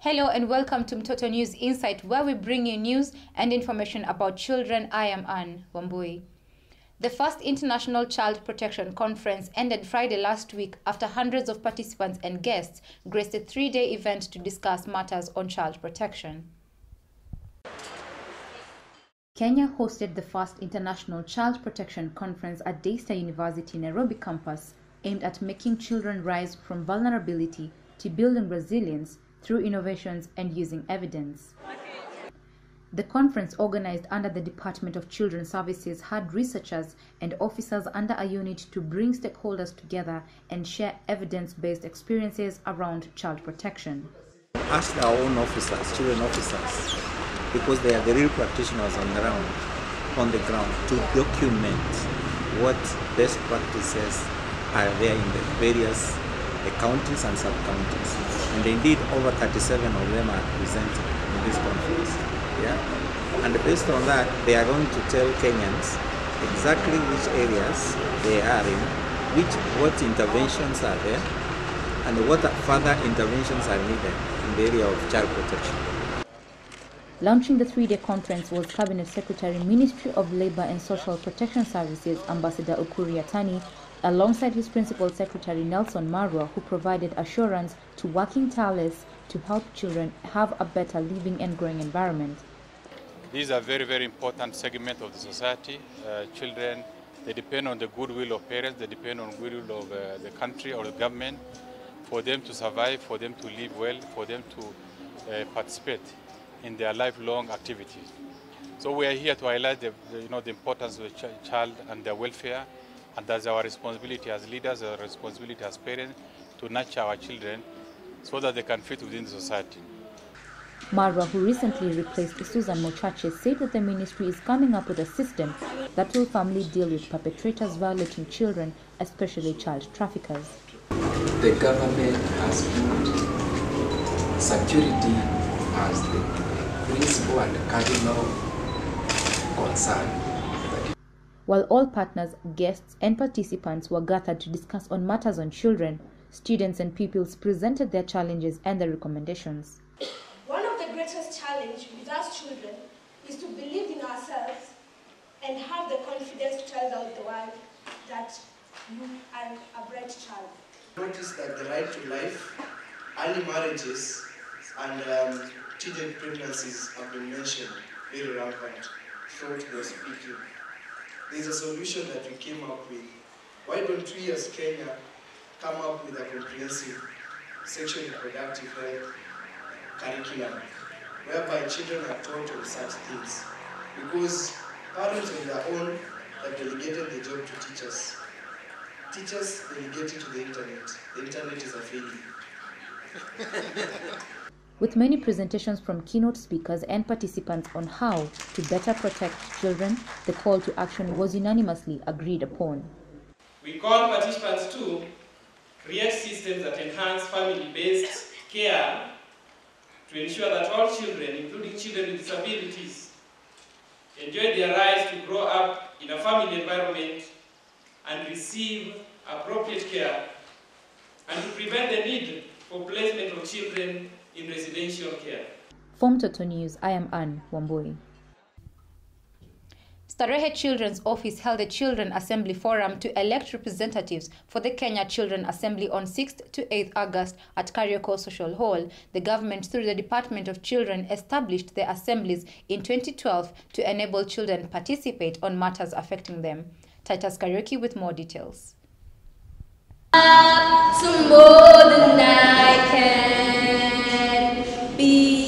Hello and welcome to Mtoto News Insight, where we bring you news and information about children. I am Anne Wambui. The first International Child Protection Conference ended Friday last week after hundreds of participants and guests graced a three-day event to discuss matters on child protection. Kenya hosted the first International Child Protection Conference at Daystar University Nairobi campus, aimed at making children rise from vulnerability to building resilience through innovations and using evidence. The conference, organized under the Department of Children's Services, had researchers and officers under a unit to bring stakeholders together and share evidence-based experiences around child protection. Ask our own officers, children officers, because they are the real practitioners on the ground, to document what best practices are there in the various counties and sub-counties. And indeed, over 37 of them are presented in this conference. Yeah? And based on that, they are going to tell Kenyans exactly which areas they are in, what interventions are there, and what further interventions are needed in the area of child protection. Launching the three-day conference was Cabinet Secretary, Ministry of Labour and Social Protection Services, Ambassador Ukur Yatani, alongside his Principal Secretary Nelson Marwa, who provided assurance to working tireless to help children have a better living and growing environment. These are very, very important segment of the society. Children, they depend on the goodwill of parents, they depend on the goodwill of the country or the government for them to survive, for them to live well, for them to participate in their lifelong activities. So we are here to highlight the importance of the child and their welfare, and that's our responsibility as leaders, our responsibility as parents to nurture our children so that they can fit within the society. Marwa, who recently replaced Susan Mochache, said that the ministry is coming up with a system that will firmly deal with perpetrators violating children, especially child traffickers. The government has put security as the principal and cardinal concern. While all partners, guests and participants were gathered to discuss on matters on children, students and pupils presented their challenges and their recommendations. One of the greatest challenges with us children is to believe in ourselves and have the confidence to tell out the world that you are a bright child. Notice that the right to life, early marriages, and teenage pregnancies have been mentioned very rampant throughout the speaking. There's a solution that we came up with. Why don't we as Kenya come up with a comprehensive sexual reproductive health curriculum whereby children are taught on such things? Because parents on their own have delegated the job to teachers. Teachers delegate it to the internet. The internet is a failure. With many presentations from keynote speakers and participants on how to better protect children, the call to action was unanimously agreed upon. We call participants to create systems that enhance family-based care to ensure that all children, including children with disabilities, enjoy their rights to grow up in a family environment and receive appropriate care, and to prevent the need for placement of children in residential care. For Mtoto News, I am Anne Wambui. Starehe Children's Office held a Children Assembly Forum to elect representatives for the Kenya Children Assembly on 6th to 8th August at Karioko Social Hall. The government, through the Department of Children, established the assemblies in 2012 to enable children participate on matters affecting them. Titus Karaoke with more details. Some more than I can be.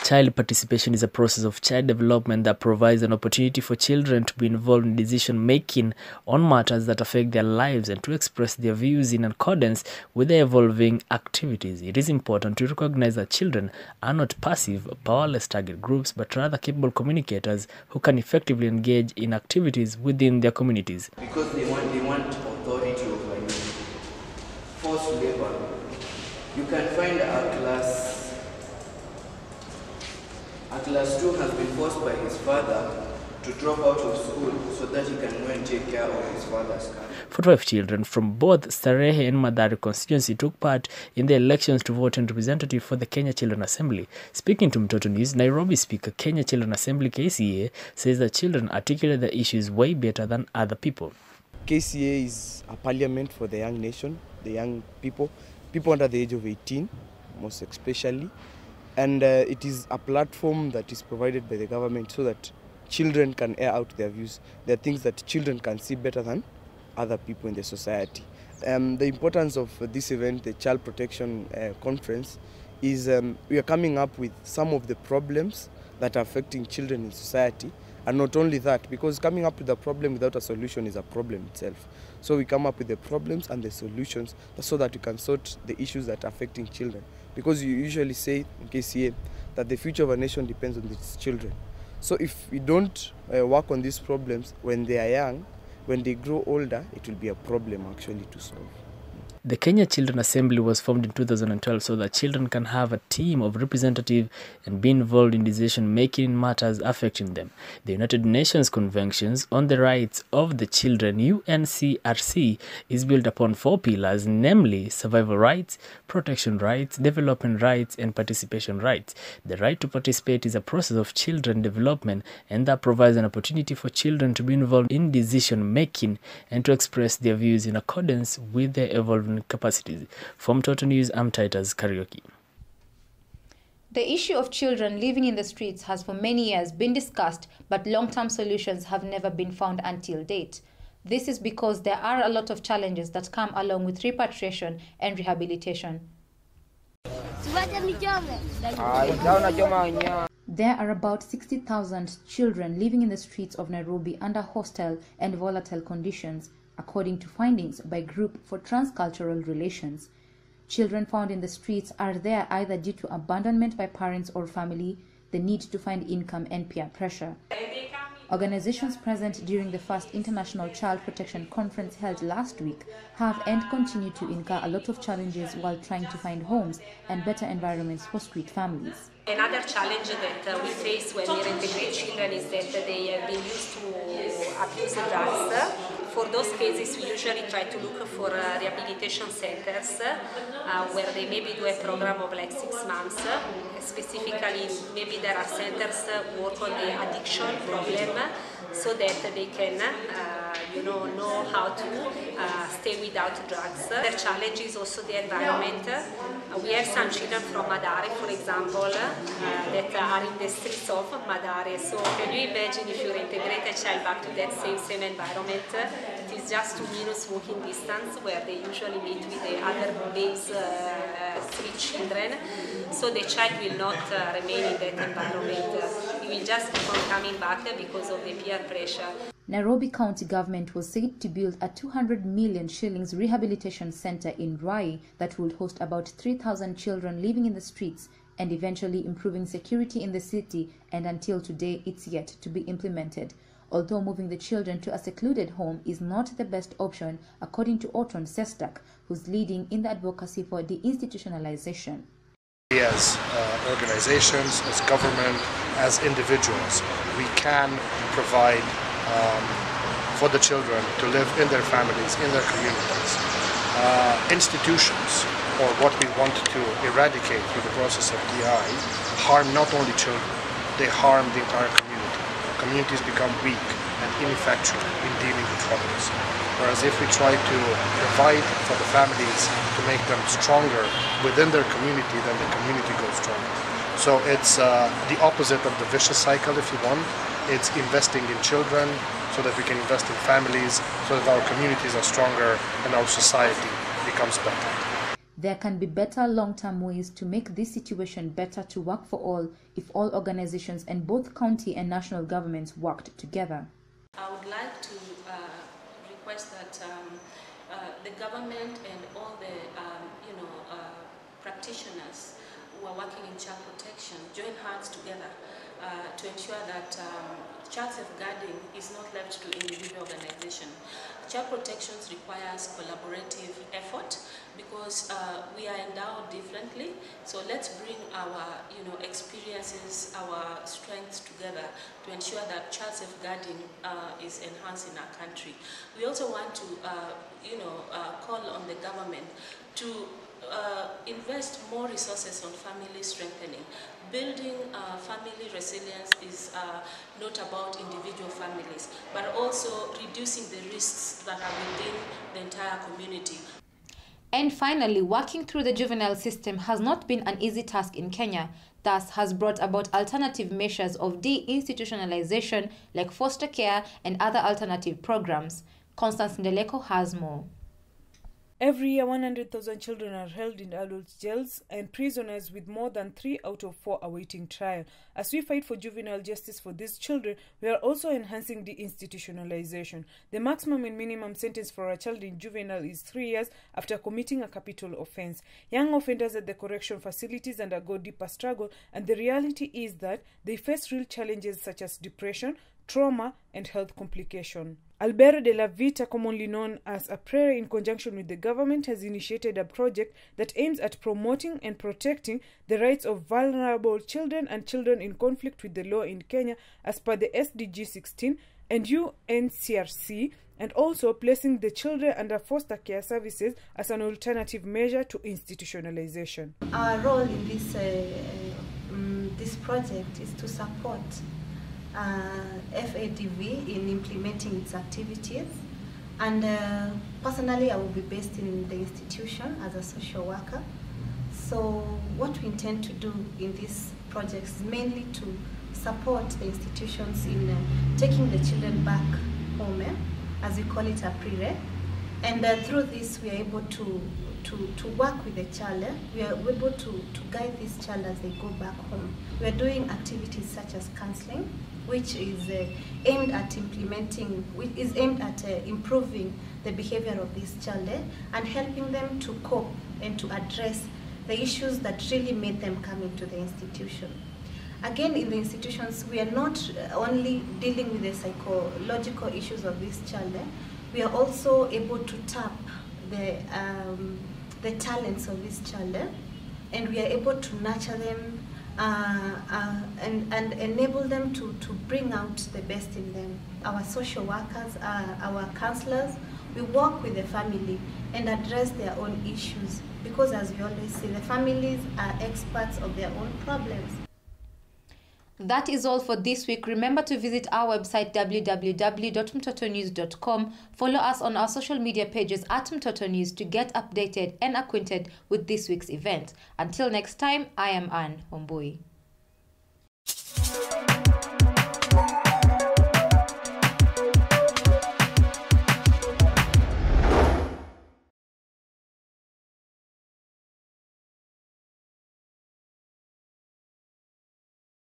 Child participation is a process of child development that provides an opportunity for children to be involved in decision-making on matters that affect their lives and to express their views in accordance with their evolving activities. It is important to recognize that children are not passive, powerless target groups, but rather capable communicators who can effectively engage in activities within their communities. Because they want authority over you. Forced labor. You can find a class 2 has been forced by his father to drop out of school so that he can go and take care of his father's car. 45 children from both Starehe and Mathare constituency took part in the elections to vote in representative for the Kenya Children Assembly. Speaking to Mtoto News, Nairobi Speaker, Kenya Children Assembly KCA, says that children articulate the issues way better than other people. KCA is a parliament for the young nation, the young people under the age of 18, most especially. And it is a platform that is provided by the government so that children can air out their views. There are things that children can see better than other people in the society. The importance of this event, the Child Protection Conference, is we are coming up with some of the problems that are affecting children in society. And not only that, because coming up with a problem without a solution is a problem itself. So we come up with the problems and the solutions so that we can sort the issues that are affecting children. Because you usually say in KCA that the future of a nation depends on its children. So if we don't work on these problems when they are young, when they grow older, it will be a problem actually to solve. The Kenya Children Assembly was formed in 2012 so that children can have a team of representatives and be involved in decision-making in matters affecting them. The United Nations Conventions on the Rights of the Children, UNCRC, is built upon 4 pillars, namely survival rights, protection rights, development rights, and participation rights. The right to participate is a process of children development, and that provides an opportunity for children to be involved in decision-making and to express their views in accordance with their evolving capacities. From Total News, I'm Titus Karaoke. The issue of children living in the streets has for many years been discussed, but long-term solutions have never been found until date. This is because there are a lot of challenges that come along with repatriation and rehabilitation. There are about 60,000 children living in the streets of Nairobi under hostile and volatile conditions, according to findings by Group for Transcultural Relations. Children found in the streets are there either due to abandonment by parents or family, the need to find income, and peer pressure. Organizations present during the first International Child Protection Conference held last week have and continue to incur a lot of challenges while trying to find homes and better environments for street families. Another challenge that we face when we reintegrate children is that they have been used to abuse drugs. For those cases, we usually try to look for rehabilitation centers where they maybe do a program of like 6 months. Specifically, maybe there are centers work on the addiction problem so that they can know how to stay without drugs. The challenge is also the environment. We have some children from Mathare, for example, that are in the streets of Mathare. So can you imagine if you reintegrate a child back to that same environment? It is just 2 minutes walking distance where they usually meet with the other base street children. So the child will not remain in that environment. He will just keep on coming back because of the peer pressure. Nairobi County government was said to build a 200 million shillings rehabilitation center in Rai that would host about 3,000 children living in the streets and eventually improving security in the city, and until today it's yet to be implemented. Although moving the children to a secluded home is not the best option, according to Orton Sestak, who's leading in the advocacy for deinstitutionalization. As organizations, as government, as individuals, we can provide for the children to live in their families, in their communities. Institutions, or what we want to eradicate through the process of DI, harm not only children, they harm the entire community. Communities become weak and ineffectual in dealing with troubles. Whereas if we try to provide for the families to make them stronger within their community, then the community goes stronger. So it's the opposite of the vicious cycle, if you want. It's investing in children so that we can invest in families, so that our communities are stronger and our society becomes better. There can be better long-term ways to make this situation better to work for all if all organizations and both county and national governments worked together. I would like to request that the government and all the practitioners who are working in child protection join hands together to ensure that child safeguarding is not left to individual organization. Child protection requires collaborative effort because we are endowed differently. So let's bring our experiences, our strengths together to ensure that child safeguarding is enhanced in our country. We also want to call on the government to invest more resources on family strengthening. Building family resilience is not about individual families, but also reducing the risks that are within the entire community. And finally, working through the juvenile system has not been an easy task in Kenya, thus has brought about alternative measures of deinstitutionalization like foster care and other alternative programs. Constance Ndeleko has more. Every year, 100,000 children are held in adult jails and prisoners, with more than 3 out of 4 awaiting trial. As we fight for juvenile justice for these children, we are also enhancing deinstitutionalization. The maximum and minimum sentence for a child in juvenile is 3 years after committing a capital offense. Young offenders at the correction facilities undergo deeper struggle, and the reality is that they face real challenges such as depression, trauma, and health complication. Albero de la Vita, commonly known as a prayer, in conjunction with the government, has initiated a project that aims at promoting and protecting the rights of vulnerable children and children in conflict with the law in Kenya as per the SDG 16 and UNCRC, and also placing the children under foster care services as an alternative measure to institutionalization. Our role in this project is to support FADV in implementing its activities, and personally I will be based in the institution as a social worker. So what we intend to do in this project is mainly to support the institutions in taking the children back home, as we call it a pre-reg, and through this we are able to work with the child. We are able to guide this child as they go back home. We are doing activities such as counseling, which is aimed at improving the behavior of this child and helping them to cope and to address the issues that really made them come into the institution. Again, in the institutions, we are not only dealing with the psychological issues of this child, we are also able to tap the talents of this child, and we are able to nurture them and enable them to bring out the best in them. Our social workers, our counselors, we work with the family and address their own issues, because as we always say, the families are experts of their own problems. That is all for this week. Remember to visit our website www.mtotonews.com. Follow us on our social media pages at Mtoto News to get updated and acquainted with this week's event. Until next time, I am Anne Ombui.